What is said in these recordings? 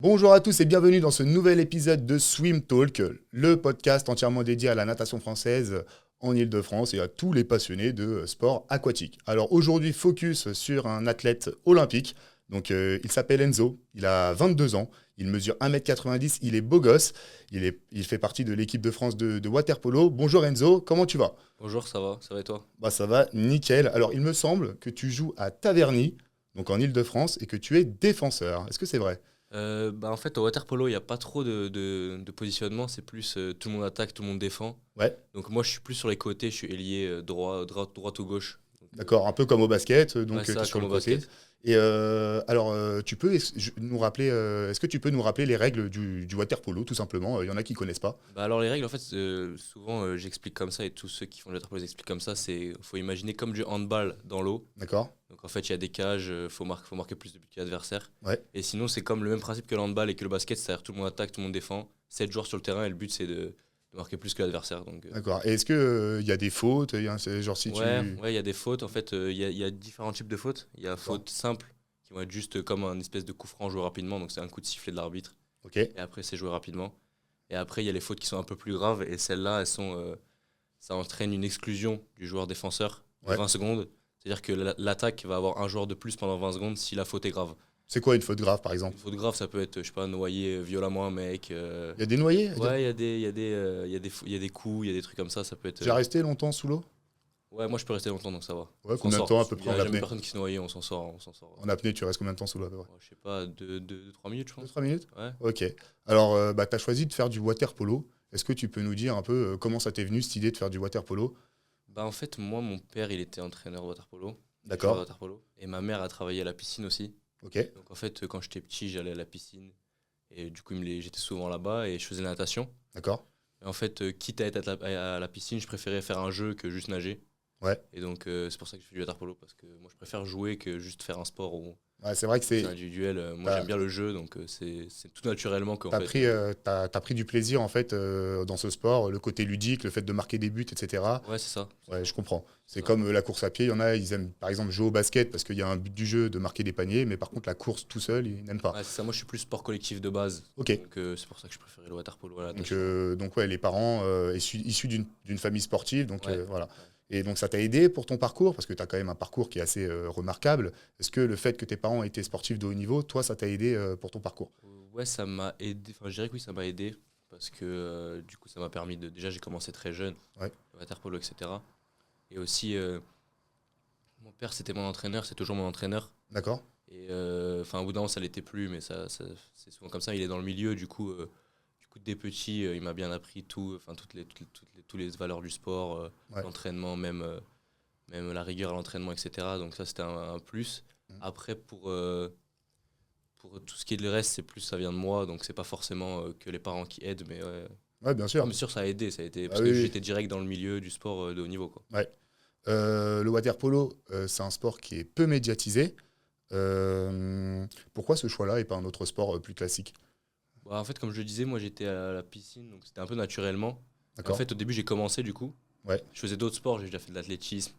Bonjour à tous et bienvenue dans ce nouvel épisode de Swim Talk, le podcast entièrement dédié à la natation française en Île-de-France et à tous les passionnés de sport aquatique. Alors aujourd'hui, focus sur un athlète olympique. Donc, il s'appelle Enzo, il a 22 ans, il mesure 1m90, il est beau gosse, il fait partie de l'équipe de France de water-polo. Bonjour Enzo, comment tu vas? Bonjour, ça va et toi? Bah, ça va, nickel. Alors il me semble que tu joues à Taverny, donc en Île-de-France, et que tu es défenseur. Est-ce que c'est vrai? En fait, au water polo, il n'y a pas trop de positionnement, c'est plus tout le monde attaque, tout le monde défend. Ouais, Donc moi, je suis plus sur les côtés, je suis ailier droite ou gauche. Donc, d'accord, un peu comme au basket, donc ouais, tu es ça, sur comme le au côté. basket. Et tu peux nous rappeler, est-ce que tu peux nous rappeler les règles du water-polo, tout simplement? Il y en a qui connaissent pas. Bah alors les règles, en fait, souvent j'explique comme ça et tous ceux qui font du water polo expliquent comme ça. Faut imaginer comme du handball dans l'eau. D'accord? Donc en fait, il y a des cages, faut marquer plus de buts que l'adversaire. Ouais. Et sinon, c'est comme le même principe que le handball et que le basket, c'est-à-dire tout le monde attaque, tout le monde défend. 7 joueurs sur le terrain et le but c'est de marquer plus que l'adversaire. D'accord. Et est-ce que il y a des fautes? C'est genre si Ouais, tu. ouais, il y a des fautes. En fait, il y a différents types de fautes. Il y a D'accord. fautes simples, qui vont être juste comme un espèce de coup franc joué rapidement. Donc, c'est un coup de sifflet de l'arbitre. Ok. Et après, c'est joué rapidement. Et après, il y a les fautes qui sont un peu plus graves. Et celles-là, ça entraîne une exclusion du joueur défenseur de Ouais. 20 secondes. C'est-à-dire que l'attaque va avoir un joueur de plus pendant 20 secondes si la faute est grave. C'est quoi une faute grave, par exemple? Une faute grave, ça peut être, je sais pas, noyer violemment un mec. Il y a des noyés? Ouais, il y a des coups, il y a des trucs comme ça peut être. J'ai resté longtemps sous l'eau? Ouais, moi je peux rester longtemps donc ça va. Ouais, On s'en combien de sort. temps à peu Il près n'y en a jamais apnée? personne qui se noie, on s'en sort. On s'en sort. En apnée, tu restes combien de temps sous l'eau à peu près? Ouais, je sais pas, 3 minutes je Deux, pense. 3 minutes? Ouais. Ok. Alors, tu as choisi de faire du water polo. Est-ce que tu peux nous dire un peu comment ça t'est venu cette idée de faire du water polo? Bah en fait, moi mon père il était entraîneur de water polo, joueur de D'accord. water polo. Et ma mère a travaillé à la piscine aussi. Ok. Donc en fait, quand j'étais petit, j'allais à la piscine. Et du coup, j'étais souvent là-bas et je faisais la natation. D'accord. Et en fait, quitte à être à la piscine, je préférais faire un jeu que juste nager. Ouais. Et donc c'est pour ça que je fais du water polo, parce que moi je préfère jouer que juste faire un sport où Ouais, c'est vrai que c'est individuel. Moi t'as, j'aime bien le jeu, donc c'est tout naturellement qu'en t'as fait. pris, t'as pris du plaisir en fait dans ce sport, le côté ludique, le fait de marquer des buts, etc. Ouais, c'est ça. Ouais, je comprends. C'est Ça. comme la course à pied. Il y en a, ils aiment par exemple jouer au basket parce qu'il y a un but du jeu de marquer des paniers, mais par contre la course tout seul, ils n'aiment pas. Ouais, c'est ça. Moi je suis plus sport collectif de base. Ok. Donc c'est pour ça que je préférais le water polo à la natation. Donc ouais, les parents issus d'une famille sportive, donc Ouais. voilà. Et donc ça t'a aidé pour ton parcours, parce que tu as quand même un parcours qui est assez remarquable. Est-ce que le fait que tes parents étaient sportifs de haut niveau, toi, ça t'a aidé pour ton parcours? Ouais, ça m'a aidé. Enfin, je dirais que oui, ça m'a aidé. Parce que du coup, ça m'a permis de. Déjà, j'ai commencé très jeune, Ouais, le water polo, etc. Et aussi, mon père, c'était mon entraîneur, c'est toujours mon entraîneur. d'accord. Et enfin, au bout d'un moment, ça l'était plus, mais c'est souvent comme ça. Il est dans le milieu, du coup dès petit, il m'a bien appris tout, enfin, toutes les valeurs du sport, Ouais. l'entraînement, même la rigueur à l'entraînement, etc. Donc, ça, c'était un plus. Mhm. Après, pour tout ce qui est le reste, c'est plus ça vient de moi, donc c'est pas forcément que les parents qui aident, mais ouais. Ouais, bien Non, sûr. mais sûr, ça a aidé, Ah parce oui, que oui. j'étais direct dans le milieu du sport de haut niveau, quoi. Ouais. Le water polo, c'est un sport qui est peu médiatisé. Pourquoi ce choix-là et pas un autre sport plus classique? Bah, en fait, comme je le disais, moi j'étais à la piscine, donc c'était un peu naturellement. Et en D'accord. fait, au début, j'ai commencé du coup. Ouais. Je faisais d'autres sports, j'ai déjà fait de l'athlétisme,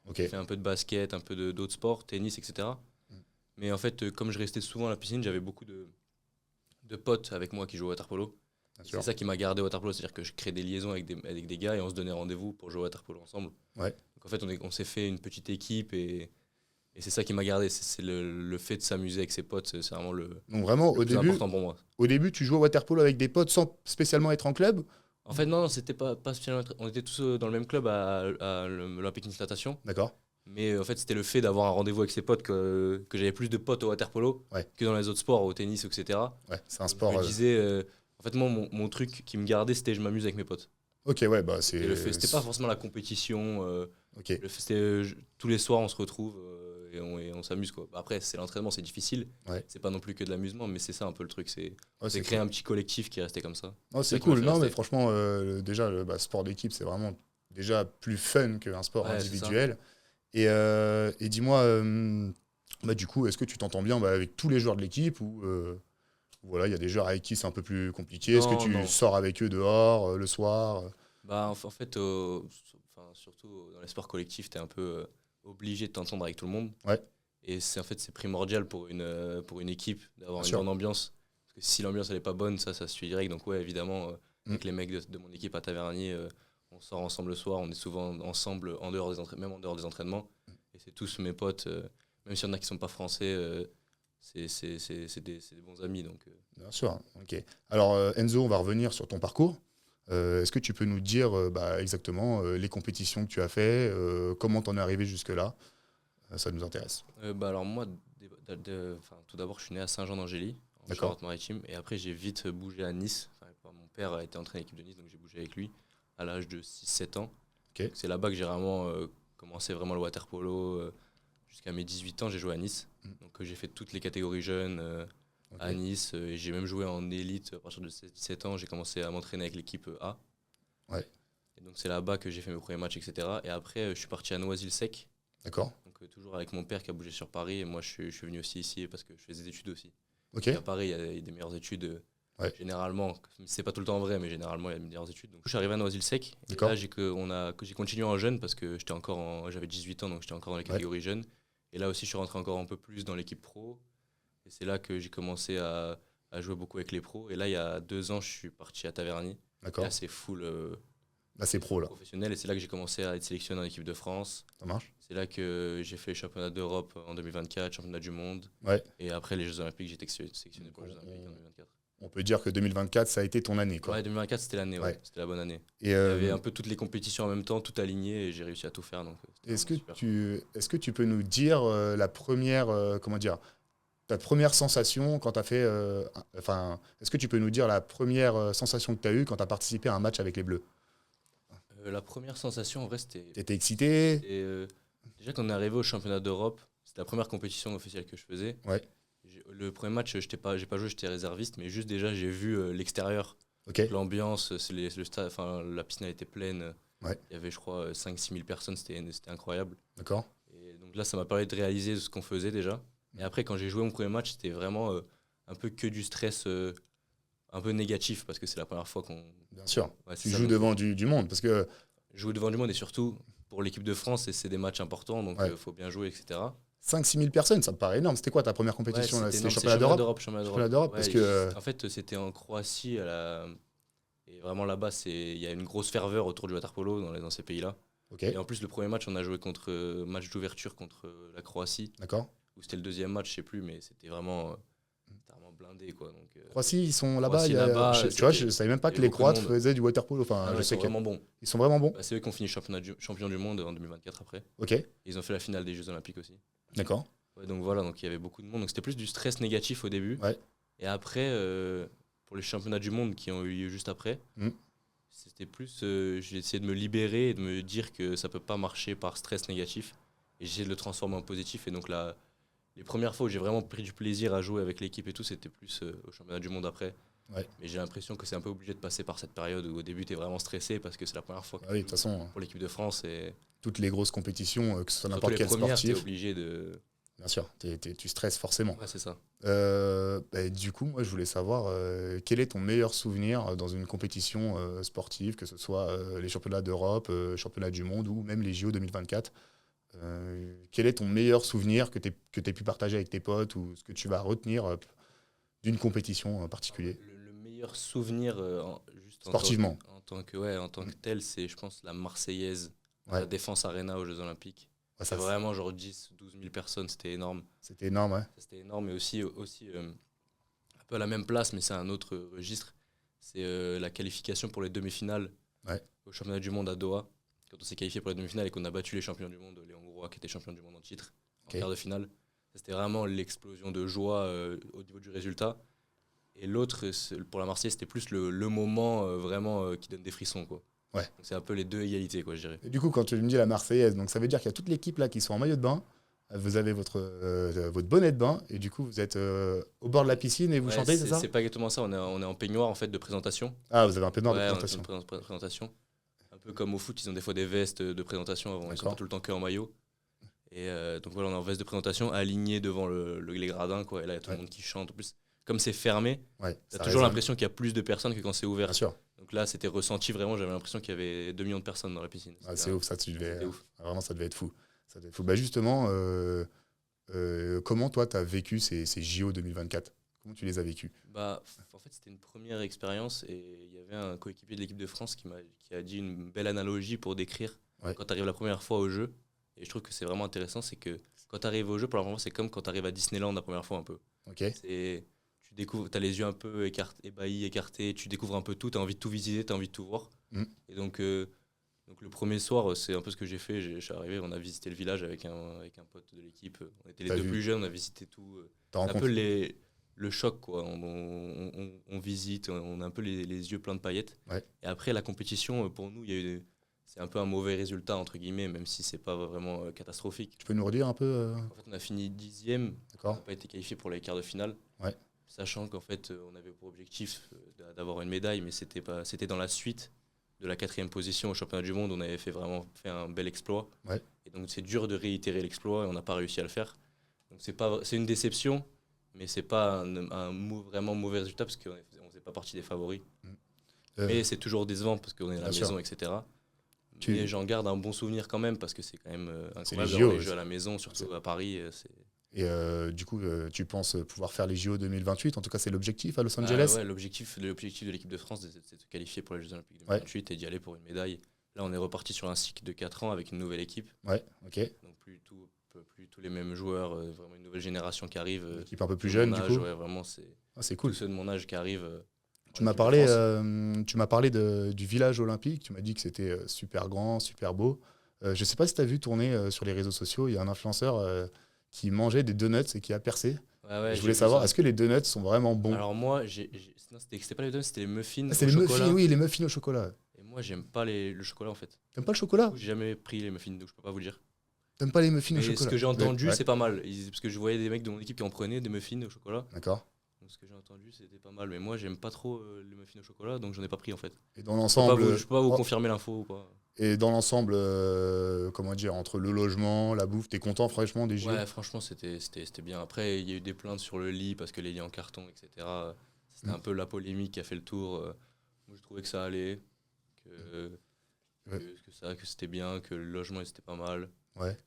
Ok. j'ai fait un peu de basket, un peu d'autres sports, tennis, etc. Mm. Mais en fait, comme je restais souvent à la piscine, j'avais beaucoup de potes avec moi qui jouaient au water polo. Bien Et sûr. c'est ça qui m'a gardé au water polo, c'est-à-dire que je crée des liaisons avec des gars et on se donnait rendez-vous pour jouer au water polo ensemble. Ouais. Donc en fait, on s'est fait une petite équipe et c'est ça qui m'a gardé. C'est le fait de s'amuser avec ses potes, c'est vraiment Donc vraiment, le plus important pour moi. au début, tu jouais au water polo avec des potes sans spécialement être en club? En fait, non, c'était pas spécialement. On était tous dans le même club à l'Olympique Nice Natation. D'accord. Mais en fait, c'était le fait d'avoir un rendez-vous avec ses potes que j'avais plus de potes au water polo Ouais. que dans les autres sports, au tennis, etc. Ouais, c'est un Donc, sport. je me disais, en fait, moi, mon truc qui me gardait, c'était je m'amuse avec mes potes. Ok, ouais, bah Et le fait, c'était pas forcément la compétition. Ok. Le fait, c'était tous les soirs, on se retrouve et on s'amuse, quoi. Après, c'est l'entraînement, c'est difficile. Ouais. C'est pas non plus que de l'amusement, mais c'est ça un peu le truc. Ouais, C'est créer un petit collectif qui est resté comme ça. Oh, C'est c'est ça qui m'a cool. fait Non, mais rester. franchement, déjà, le sport d'équipe, c'est vraiment déjà plus fun qu'un sport Ouais, c'est ça. individuel. Et dis-moi, du coup, est-ce que tu t'entends bien avec tous les joueurs de l'équipe ou voilà, il y a des joueurs avec qui c'est un peu plus compliqué? Est-ce que Non, tu non. sors avec eux dehors le soir? Bah, en fait, surtout dans les sports collectifs, tu es un peu obligé de t'entendre avec tout le monde. Ouais, Et c'est primordial pour une équipe bien d'avoir une sûr. bonne ambiance. Parce que si l'ambiance elle est pas bonne, ça se suit direct. Donc ouais, évidemment, avec Mm. les mecs de mon équipe à Tavernier, on sort ensemble le soir, on est souvent ensemble en dehors même en dehors des entraînements. Et c'est tous mes potes, même s'il y en a qui sont pas français, c'est des bons amis. Donc, Bien sûr, ok. Alors Enzo, on va revenir sur ton parcours. Est-ce que tu peux nous dire exactement les compétitions que tu as fait, comment tu en es arrivé jusque-là? Ça nous intéresse. alors moi, tout d'abord, je suis né à Saint-Jean-d'Angély, en D'accord. Charente-Maritime, et après j'ai vite bougé à Nice. Mon père a été entraîné à l'équipe de Nice, donc j'ai bougé avec lui à l'âge de 6-7 ans. Ok. Donc, c'est là-bas que j'ai vraiment commencé vraiment le water polo. Jusqu'à mes 18 ans, j'ai joué à Nice. Donc j'ai fait toutes les catégories jeunes Ok. à Nice. Et j'ai même joué en élite à partir de 16-17 ans. J'ai commencé à m'entraîner avec l'équipe A. Ouais. Et donc c'est là-bas que j'ai fait mes premiers matchs, etc. Et après, je suis parti à Noisy-le-Sec. D'accord. Donc toujours avec mon père qui a bougé sur Paris. Et moi, je suis venu aussi ici parce que je fais des études aussi. Ok. Et à Paris, il y a des meilleures études. Ouais. Généralement, c'est pas tout le temps vrai, mais généralement, il y a des meilleures études. Donc je suis arrivé à Noisy-le-Sec. Et D'accord. là, j'ai continué en jeune parce que j'avais 18 ans, donc j'étais encore dans les catégories jeunes. Et là aussi, je suis rentré encore un peu plus dans l'équipe pro. Et c'est là que j'ai commencé à jouer beaucoup avec les pros. Et là, il y a 2 ans, je suis parti à Taverny. D'accord. Là, c'est full Là, c'est pro, là. professionnel. Et c'est là que j'ai commencé à être sélectionné en équipe de France. Ça marche? C'est là que j'ai fait les championnats d'Europe en 2024, championnat du monde. Ouais. Et après les Jeux Olympiques, j'ai été sélectionné pour les Jeux Olympiques en 2024. On peut dire que 2024, ça a été ton année, quoi. Ouais, 2024, c'était l'année, Ouais. c'était la bonne année. Et Il y avait un peu toutes les compétitions en même temps, tout aligné, et j'ai réussi à tout faire. Donc, c'était est-ce que vraiment super. est-ce que tu peux nous dire la première, comment dire, ta première sensation quand tu as fait, enfin, est-ce que tu peux nous dire la première sensation que tu as eue quand tu as participé à un match avec les Bleus? La première sensation, en vrai, c'était. T'étais excité? Déjà, quand on est arrivé au championnat d'Europe, c'était la première compétition officielle que je faisais. Ouais. Le premier match, j'ai pas joué, j'étais réserviste, mais juste déjà, j'ai vu l'extérieur, Ok. l'ambiance, le stade, enfin, la piscine elle était pleine. Ouais. Il y avait, je crois, 5-6 000 personnes, c'était incroyable. D'accord. Et donc là, ça m'a permis de réaliser ce qu'on faisait déjà. Et après, quand j'ai joué mon premier match, c'était vraiment un peu que du stress un peu négatif, parce que c'est la première fois qu'on. Bien sûr. Ouais, c'est Tu ça, joues donc, devant du monde parce que jouer devant du monde et surtout pour l'équipe de France, et c'est des matchs importants, donc Ouais. faut bien jouer, etc. 5-6 000 personnes, ça me paraît énorme. C'était quoi ta première compétition là? C'était énorme, championnat d'Europe? championnat Championnat d'Europe, Ouais, parce que en fait, c'était en Croatie, et vraiment là-bas, il y a une grosse ferveur autour du water polo dans ces pays-là. ok, Et en plus, le premier match, on a joué match d'ouverture contre la Croatie, d'accord. ou c'était le deuxième match, je sais plus, mais c'était vraiment blindé, quoi. Donc, Croatie, ils sont là-bas. Croatie, là-bas, Tu vois, je savais même pas il y que avait les beaucoup de Croates monde. faisaient du water polo. Enfin, ah non, je ils sais sont qu'ils vraiment bons. sont vraiment bons. Bah, c'est eux qui ont fini champion du monde en 2024 après. Ok, Et ils ont fait la finale des Jeux Olympiques aussi. d'accord. Ouais, donc voilà, donc il y avait beaucoup de monde. Donc c'était plus du stress négatif au début. Ouais. Et après, pour les championnats du monde qui ont eu lieu juste après, c'était plus. J'ai essayé de me libérer et de me dire que ça peut pas marcher par stress négatif. Et j'ai essayé de le transformer en positif. Et donc là, les premières fois où j'ai vraiment pris du plaisir à jouer avec l'équipe et tout, c'était plus au championnat du monde après. Ouais. Mais j'ai l'impression que c'est un peu obligé de passer par cette période où au début tu es vraiment stressé parce que c'est la première fois que Ah oui, de tu toute joues façon, pour l'équipe de France. Et toutes les grosses compétitions, que ce soit surtout n'importe les quel premières, tu es sportif, obligé de. bien sûr, tu stresses forcément. Ouais, c'est ça. Du coup, moi, je voulais savoir quel est ton meilleur souvenir dans une compétition sportive, que ce soit les championnats d'Europe, championnats du monde ou même les JO 2024. Quel est ton meilleur souvenir que tu aies pu partager avec tes potes ou ce que tu vas retenir d'une compétition en particulier? Le meilleur souvenir, juste Sportivement. en tant que tel, c'est, je pense, la Marseillaise, Ouais. la Défense Arena aux Jeux Olympiques. Ouais, C'est vraiment genre 10-12 000 personnes, c'était énorme. c'était énorme, ouais. C'était énorme, mais aussi un peu à la même place, mais c'est un autre registre. C'est la qualification pour les demi-finales Ouais. au championnat du monde à Doha. Quand on s'est qualifié pour les demi-finales et qu'on a battu les champions du monde, les Hongrois qui étaient champions du monde en titre, Ok. en quart de finale. C'était vraiment l'explosion de joie au niveau du résultat. Et l'autre, pour la Marseillaise, c'était plus le moment vraiment qui donne des frissons, quoi. Ouais. Donc c'est un peu les deux égalités, quoi, je dirais. Et du coup, quand tu me dis la Marseillaise, donc ça veut dire qu'il y a toute l'équipe là qui sont en maillot de bain. Vous avez votre bonnet de bain et du coup vous êtes au bord de la piscine et vous Ouais, chantez, c'est ça? C'est pas exactement ça, on est en peignoir en fait de présentation. Ah, vous avez un peu de Ouais, de on a présentation. une présentation. Un peu comme au foot, ils ont des fois des vestes de présentation avant, ils sont D'accord. pas tout le temps que en maillot. Et donc voilà, on est en veste de présentation, aligné devant les gradins, quoi. Et là, il y a tout le Ouais. monde qui chante. En plus, comme c'est fermé, Ouais, t'as ça toujours résonne. l'impression qu'il y a plus de personnes que quand c'est ouvert. Bien sûr. Donc là, c'était ressenti vraiment, j'avais l'impression qu'il y avait 2 millions de personnes dans la piscine. Ah, c'est ouf, ça c'était ouf. vraiment ça devait être fou. Ça devait être fou. Bah justement, comment toi tu as vécu ces JO 2024? Comment tu les as vécus? Bah, en fait, c'était une première expérience et il y avait un coéquipier de l'équipe de France qui a dit une belle analogie pour décrire Ouais. quand tu arrives la première fois au jeu. Et je trouve que c'est vraiment intéressant, c'est que quand tu arrives au jeu, pour la première fois, c'est comme quand tu arrives à Disneyland la première fois un peu. Ok. Tu découvres, tu as les yeux un peu ébahis, écartés, tu découvres un peu tout, tu as envie de tout visiter, tu as envie de tout voir. Mm. Et donc le premier soir, c'est un peu ce que j'ai fait. Je suis arrivé, on a visité le village avec un pote de l'équipe. On était les T'as deux vu. plus jeunes, on a visité tout. T'as C'est un peu rencontré. le choc, quoi. On visite, on a un peu les yeux pleins de paillettes. Ouais. Et après, la compétition, pour nous, c'est un peu un mauvais résultat, entre guillemets, même si c'est pas vraiment catastrophique. Tu peux nous redire un peu En fait, on a fini 10e, on D'accord. n'a pas été qualifié pour les quarts de finale. Ouais. Sachant qu'en fait, on avait pour objectif d'avoir une médaille, mais c'était dans la suite de la 4e position au championnat du monde. On avait vraiment fait un bel exploit. Ouais. Et donc, c'est dur de réitérer l'exploit et on n'a pas réussi à le faire. Donc, c'est une déception, mais c'est pas vraiment mauvais résultat parce qu'on ne faisait pas partie des favoris. Mais c'est toujours décevant parce qu'on est à la maison, etc. Mais j'en garde un bon souvenir quand même parce que c'est quand même incroyable d'avoir les jeux à la maison, surtout à Paris. Et du coup, tu penses pouvoir faire les JO 2028? En tout cas, c'est l'objectif à Los Angeles? Ouais, l'objectif de l'équipe de France, c'est de se qualifier pour les Jeux Olympiques 2028 et d'y aller pour une médaille. Là, on est reparti sur un cycle de 4 ans avec une nouvelle équipe. Ouais, ok. Donc, plus tous les mêmes joueurs, vraiment une nouvelle génération qui arrive. Une équipe un peu plus jeune, du coup. Ouais, vraiment, c'est cool. Tous ceux de mon âge qui arrivent. Tu m'as parlé du village olympique. Tu m'as dit que c'était super grand, super beau. Je ne sais pas si tu as vu tourner sur les réseaux sociaux, il y a un influenceur qui mangeait des donuts et qui a percé. Ouais, je voulais savoir, est-ce que les donuts sont vraiment bons? Alors moi, non, c'était pas les donuts, c'était les muffins c'est les chocolat. Muffins, oui, les muffins au chocolat. Et moi, j'aime pas le chocolat en fait. T'aimes pas le chocolat? J'ai jamais pris les muffins, donc je peux pas vous dire. T'aimes pas les muffins au chocolat? Ce que j'ai entendu, c'est pas mal. Parce que je voyais des mecs de mon équipe qui en prenaient des muffins au chocolat. D'accord. Donc ce que j'ai entendu, c'était pas mal. Mais moi, j'aime pas trop les muffins au chocolat, donc j'en ai pas pris en fait. Et dans l'ensemble, je peux pas vous confirmer l'info ou pas. Et dans l'ensemble, comment dire, entre le logement, la bouffe, t'es content franchement des JO? Ouais, franchement, c'était bien. Après, il y a eu des plaintes sur le lit parce que les lits en carton, etc. C'était un peu la polémique qui a fait le tour. Moi, je trouvais que ça allait, que c'était bien, que le logement c'était pas mal. Ouais.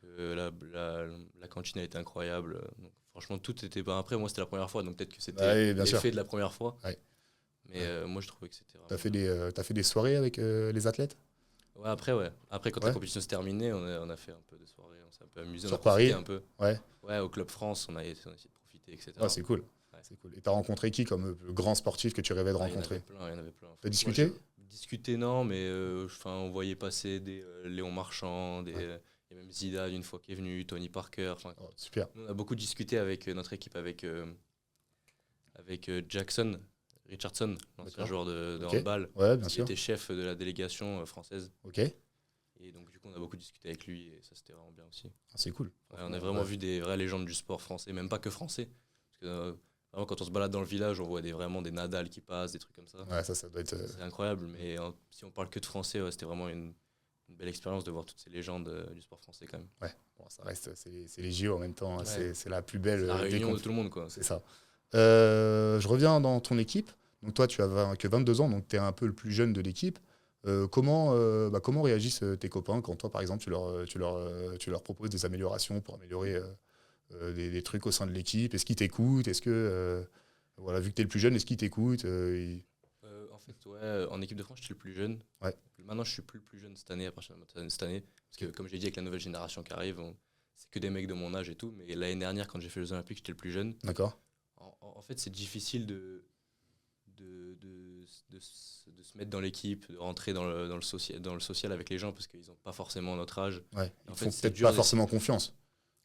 Que la cantine a été incroyable. Donc, franchement, tout était bien. Après, moi, c'était la première fois, donc peut-être que c'était l'effet de la première fois. Ouais. Mais moi, je trouvais que c'était vraiment... T'as fait des soirées avec les athlètes? Ouais. Après, quand la compétition s'est terminée, on a fait un peu de soirées, on s'est un peu amusé. Sur Paris un peu. Ouais, au Club France, on a essayé de profiter, etc. Ah, c'est cool. Ouais. C'est cool. Et t'as rencontré qui comme grand sportif que tu rêvais de rencontrer? Il y en avait plein. T'as discuté? Discuter, non, mais on voyait passer des Léon Marchand, il y a même Zidane une fois qui est venu, Tony Parker. Super. On a beaucoup discuté avec notre équipe, avec Jackson Richardson, l'ancien joueur de handball. Ouais, bien sûr. Il était chef de la délégation française. Ok. Et donc, du coup, on a beaucoup discuté avec lui et ça, c'était vraiment bien aussi. Ah, c'est cool. Ouais, on a vraiment vu des vraies légendes du sport français, même pas que français. Parce que vraiment, quand on se balade dans le village, on voit vraiment des Nadal qui passent, des trucs comme ça. Ouais, ça doit être. C'est incroyable. Mais si on parle que de français, c'était vraiment une belle expérience de voir toutes ces légendes du sport français quand même. Ouais, bon, ça reste, c'est les JO en même temps. Ouais. C'est la plus belle. La réunion de tout le monde, quoi. C'est ça. Je reviens dans ton équipe. Donc toi, tu as que 22 ans, donc tu es un peu le plus jeune de l'équipe. Comment réagissent tes copains quand toi, par exemple, tu leur proposes des améliorations pour améliorer des trucs au sein de l'équipe? Est-ce qu'ils t'écoutent? Est-ce que, vu que tu es le plus jeune, est-ce qu'ils t'écoutent? En fait, ouais, en équipe de France, je suis le plus jeune. Ouais. Maintenant, je suis plus le plus jeune cette année, à partir de cette année. Parce que, comme j'ai dit, avec la nouvelle génération qui arrive, c'est que des mecs de mon âge et tout. Mais l'année dernière, quand j'ai fait les Jeux Olympiques, j'étais le plus jeune. D'accord. En fait, c'est difficile de se mettre dans l'équipe, de rentrer dans le social avec les gens parce qu'ils n'ont pas forcément notre âge. Ouais, ils font peut-être pas forcément confiance.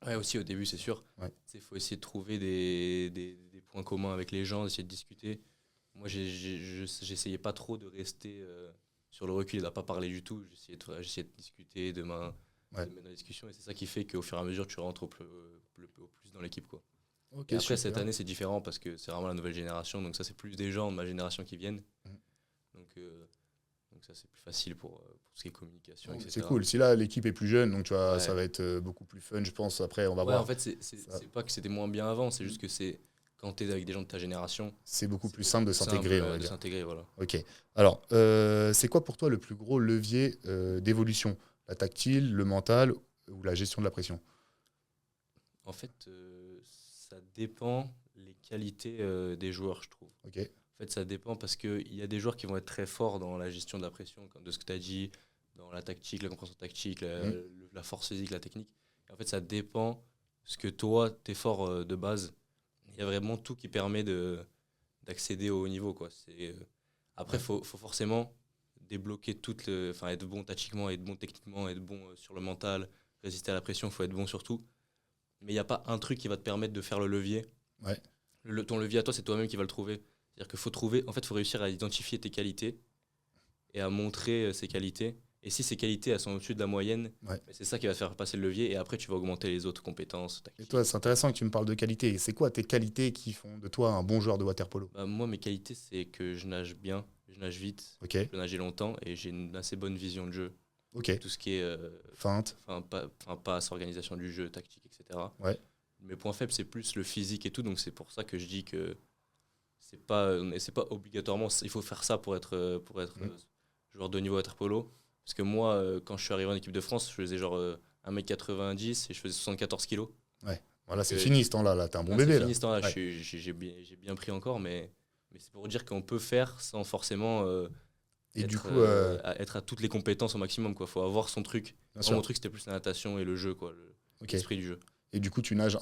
Ouais, aussi au début, c'est sûr. Ouais. Il faut essayer de trouver des points communs avec les gens, essayer de discuter. Moi, j'essayais pas trop de rester sur le recul et de ne pas parler du tout. J'essayais de discuter, de mettre dans la discussion. Et c'est ça qui fait qu'au fur et à mesure, tu rentres au plus dans l'équipe, quoi. Okay, et après, cette année, c'est différent parce que c'est vraiment la nouvelle génération. Donc ça, c'est plus des gens de ma génération qui viennent. Donc ça, c'est plus facile pour ce qui est communication, etc. C'est cool. Si là, l'équipe est plus jeune, donc tu vois, ça va être beaucoup plus fun, je pense. Après, on va voir. En fait, c'est pas que c'était moins bien avant. C'est juste que quand tu es avec des gens de ta génération, c'est beaucoup plus simple de s'intégrer. Voilà. Ok. Alors, c'est quoi pour toi le plus gros levier d'évolution? La tactile, le mental ou la gestion de la pression? En fait, ça dépend qualité des joueurs, je trouve. Ok. En fait, ça dépend parce qu'il y a des joueurs qui vont être très forts dans la gestion de la pression, comme de ce que tu as dit, dans la tactique, la compréhension tactique, la force physique, la technique. Et en fait, ça dépend ce que toi, tu es fort de base. Il y a vraiment tout qui permet d'accéder au haut niveau, quoi. Après, il faut forcément débloquer être bon tactiquement, être bon techniquement, être bon sur le mental, résister à la pression, il faut être bon sur tout. Mais il n'y a pas un truc qui va te permettre de faire le levier. Ouais. Ton levier à toi, c'est toi-même qui va le trouver. C'est-à-dire qu'il faut réussir à identifier tes qualités et à montrer ces qualités. Et si ces qualités elles sont au-dessus de la moyenne, c'est ça qui va te faire passer le levier. Et après, tu vas augmenter les autres compétences. Et toi, c'est intéressant que tu me parles de qualité. C'est quoi tes qualités qui font de toi un bon joueur de water-polo? Moi, mes qualités, c'est que je nage bien, je nage vite, Ok. je peux nager longtemps et j'ai une assez bonne vision de jeu. Ok. Tout ce qui est Feinte. passe, organisation du jeu, tactique, etc. Ouais. Mes points faibles, c'est plus le physique et tout. Donc, c'est pour ça que je dis que c'est pas obligatoirement, il faut faire ça pour être joueur de niveau water-polo. Parce que moi, quand je suis arrivé en équipe de France, je faisais genre 1m90 et je faisais 74 kilos. Ouais, voilà, c'est fini ce temps-là. Là, t'es un bon bébé. C'est fini ce temps-là. Ouais. J'ai bien pris encore, mais c'est pour dire qu'on peut faire sans forcément être à toutes les compétences au maximum. Il faut avoir son truc. Mon truc, c'était plus la natation et le jeu, l'esprit du jeu. Et du coup, tu nages.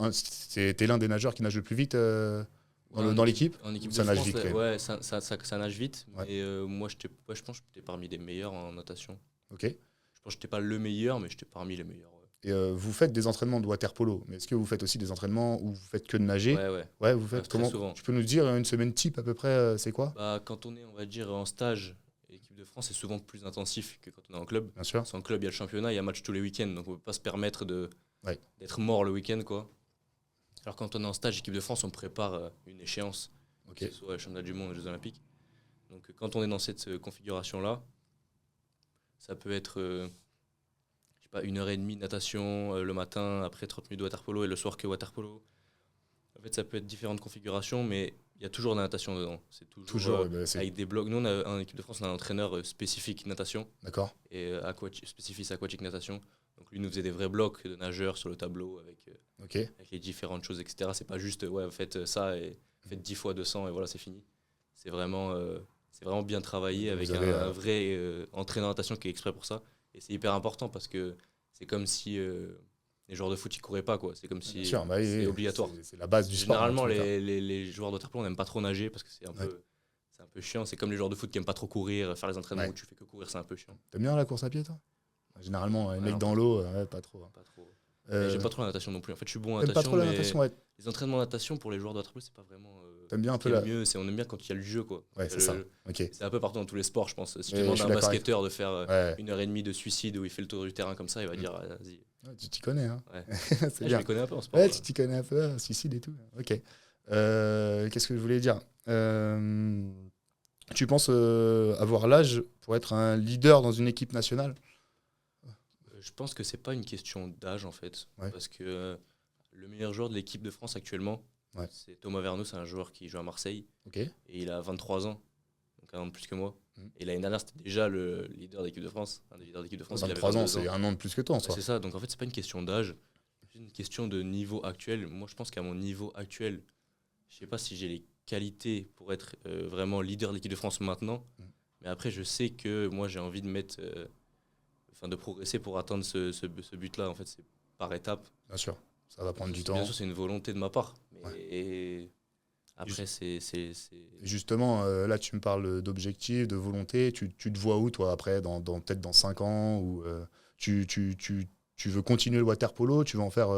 T'es l'un des nageurs qui nage le plus vite dans l'équipe? En équipe ça de nage France, vite, ouais, ça nage vite. Ouais. Mais moi, je pense que j'étais parmi les meilleurs en natation. Ok. Je pense que j'étais pas le meilleur, mais j'étais parmi les meilleurs. Ouais. Et vous faites des entraînements de water-polo, mais est-ce que vous faites aussi des entraînements où vous faites que de nager? Ouais, vous faites comment? Souvent. Tu peux nous dire une semaine type à peu près, c'est quoi? Quand on est, on va dire, en stage, l'équipe de France, c'est souvent plus intensif que quand on est en club. Bien sûr. Parce qu'en club, il y a le championnat, il y a match tous les week-ends, donc on peut pas se permettre d'être mort le week-end, quoi. Alors quand on est en stage, l'équipe de France, on prépare une échéance, que ce soit le championnat du monde, les Jeux Olympiques. Donc quand on est dans cette configuration-là, ça peut être 1h30 de natation le matin, après 30 minutes de water-polo et le soir que water-polo. En fait, ça peut être différentes configurations, mais il y a toujours de la natation dedans. C'est toujours avec des blocs. Nous, en équipe de France, on a un entraîneur spécifique natation. D'accord. Et spécifique aquatique natation. Donc lui, nous faisait des vrais blocs de nageurs sur le tableau avec les différentes choses, etc. C'est pas juste, faites ça et faites 10 fois 200 et voilà, c'est fini. C'est vraiment bien travaillé avec un vrai entraîneur natation qui est exprès pour ça. Et c'est hyper important parce que c'est comme si les joueurs de foot, ils couraient pas, quoi. C'est comme si c'est obligatoire. C'est la base du sport. Généralement, les joueurs de water-polo n'aiment pas trop nager parce que c'est un peu chiant. C'est comme les joueurs de foot qui n'aiment pas trop courir, faire les entraînements où tu fais que courir, c'est un peu chiant. T'aimes bien la course à pied, toi? Généralement, les mecs dans l'eau, pas trop. Pas trop. J'aime pas trop la natation non plus. En fait, je suis bon en natation. Pas trop la natation, ouais. Les entraînements de natation pour les joueurs de water-polo, c'est pas vraiment. T'aimes bien un peu mieux, on aime bien quand il y a le jeu, quoi. Ouais, c'est ça. Okay. C'est un peu partout dans tous les sports, je pense. Si tu demandes à un basketteur de faire 1h30 de suicide où il fait le tour du terrain comme ça, il va dire vas-y. Ouais, tu t'y connais, hein. Ouais. C'est bien. Je m'y connais un peu en sport. Ouais, tu t'y connais un peu, suicide et tout. Ok. Qu'est-ce que je voulais dire? Tu penses avoir l'âge pour être un leader dans une équipe nationale? Je pense que c'est pas une question d'âge, en fait. Parce que le meilleur joueur de l'équipe de France actuellement, c'est Thomas Verneau, c'est un joueur qui joue à Marseille. Et il a 23 ans, donc un an de plus que moi. Et l'année dernière, c'était déjà le leader de l'équipe de France. Un des leaders de l'équipe de France. 23 ans, c'est un an de plus que toi, en soi. C'est ça, donc en fait, c'est pas une question d'âge. C'est une question de niveau actuel. Moi, je pense qu'à mon niveau actuel, je sais pas si j'ai les qualités pour être vraiment leader de l'équipe de France maintenant. Mais après, je sais que moi, j'ai envie de de progresser pour atteindre ce but-là. En fait, c'est par étapes. Bien sûr, ça va prendre du temps. Bien sûr, c'est une volonté de ma part. Mais après, c'est... Justement, là, tu me parles d'objectifs, de volonté. Tu te vois où, toi, après, peut-être dans 5 ans ou tu veux continuer le water-polo? Tu veux en faire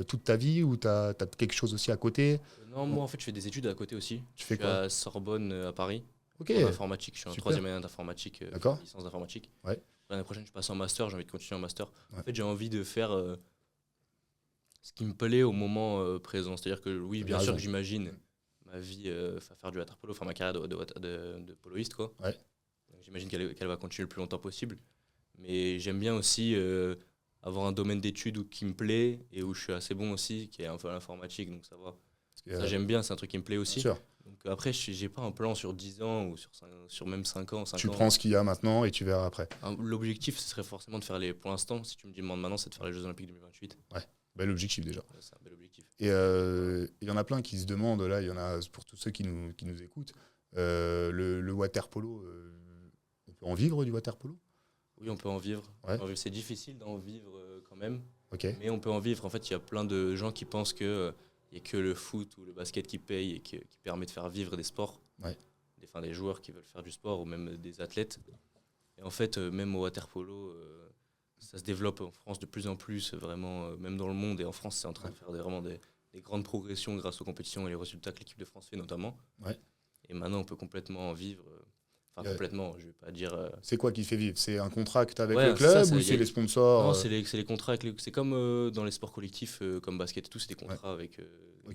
toute ta vie ou tu as quelque chose aussi à côté? Non, moi, en fait, je fais des études à côté aussi. Tu fais quoi? Je suis à Sorbonne, à Paris. Ok. En informatique. Je suis en 3e année d'informatique, licence d'informatique. Ouais. L'année prochaine, je passe en master. J'ai envie de continuer en master. En fait, j'ai envie de faire ce qui me plaît au moment présent. C'est-à-dire que, oui, bien sûr que j'imagine ma vie faire du water-polo, faire ma carrière de poloiste, quoi. Ouais. J'imagine qu'elle va continuer le plus longtemps possible. Mais j'aime bien aussi avoir un domaine d'études qui me plaît et où je suis assez bon aussi, qui est un peu l'informatique, donc ça va. Ça, j'aime bien, c'est un truc qui me plaît aussi. Sûr. Donc après, j'ai pas un plan sur 10 ans ou sur même 5 ans. Tu prends ce qu'il y a maintenant et tu verras après. L'objectif, ce serait forcément de faire pour l'instant, si tu me demandes maintenant, c'est de faire les Jeux Olympiques 2028. Ouais. Bel objectif déjà. Ouais, c'est un bel objectif. Et il y en a plein qui se demandent, là, il y en a pour tous ceux qui nous écoutent, le water polo, on peut en vivre du water polo? Oui, on peut en vivre. Ouais. C'est difficile d'en vivre quand même, Ok. mais on peut en vivre. En fait, il y a plein de gens qui pensent qu'il n'y a que le foot ou le basket qui paye et qui permet de faire vivre des sports. Ouais. Des joueurs qui veulent faire du sport ou même des athlètes. Et en fait, même au water polo, ça se développe en France de plus en plus, vraiment, même dans le monde. Et en France, c'est en train de faire vraiment des grandes progressions grâce aux compétitions et les résultats que l'équipe de France fait notamment. Ouais. Et maintenant, on peut complètement en vivre. Complètement, je ne vais pas dire... C'est quoi qui fait vivre? C'est un contrat que tu as avec Ouais, le club ça, ou c'est les sponsors? Non, c'est les contrats avec c'est comme dans les sports collectifs, comme basket et tout, c'est des contrats avec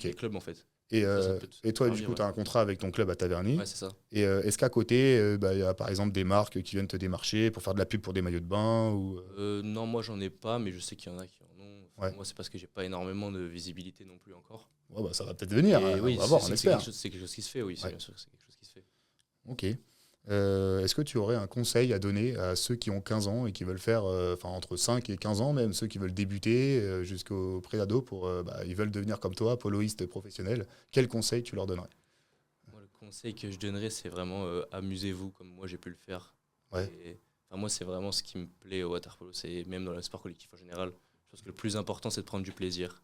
les clubs en fait. Et, ça peut et toi, faire du coup, vivre, tu as un contrat avec ton club à Taverny. Ouais, c'est ça. Et est-ce qu'à côté, il y a par exemple des marques qui viennent te démarcher pour faire de la pub pour des maillots de bain ou... Non, moi j'en ai pas, mais je sais qu'il y en a qui en ont. Ouais. Moi, c'est parce que j'ai pas énormément de visibilité non plus encore. Ouais, bah, ça va peut-être venir, Et oui, on va voir, on espère. c'est quelque chose qui se fait, oui, c'est Ouais. bien sûr que c'est quelque chose qui se fait. Ok. Est-ce que tu aurais un conseil à donner à ceux qui ont 15 ans et qui veulent faire, entre 5 et 15 ans même, ceux qui veulent débuter jusqu'au pré-ado, ils veulent devenir comme toi, poloiste professionnel. Quel conseil tu leur donnerais? Moi, le conseil que je donnerais, c'est vraiment amusez-vous comme moi j'ai pu le faire. Ouais. Moi, c'est vraiment ce qui me plaît au water polo, c'est même dans le sport collectif en général. Je pense que le plus important, c'est de prendre du plaisir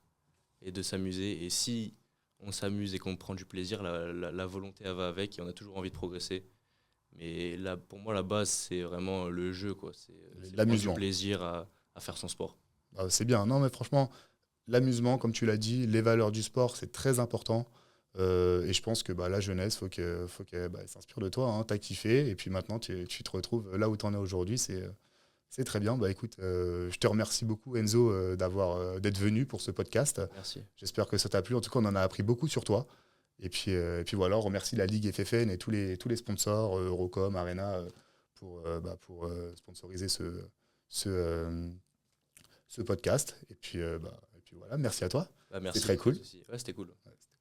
et de s'amuser. Et si on s'amuse et qu'on prend du plaisir, la volonté elle va avec et on a toujours envie de progresser. Mais là, pour moi, la base, c'est vraiment le jeu, quoi. C'est l'amusement. prendre du plaisir à faire son sport. Ah, c'est bien. Non, mais franchement, l'amusement, comme tu l'as dit, les valeurs du sport, c'est très important. Et je pense que la jeunesse, faut qu'elle s'inspire de toi. Hein. Tu as kiffé. Et puis maintenant, tu te retrouves là où tu en es aujourd'hui. C'est très bien. Écoute, je te remercie beaucoup, Enzo, d'être venu pour ce podcast. Merci. J'espère que ça t'a plu. En tout cas, on en a appris beaucoup sur toi. Et puis voilà, on remercie la Ligue FFN et tous les sponsors, Eurocom, Arena, pour sponsoriser ce podcast. Et puis voilà, merci à toi. Merci. C'est très cool. Ouais, c'était cool. Ouais, c'était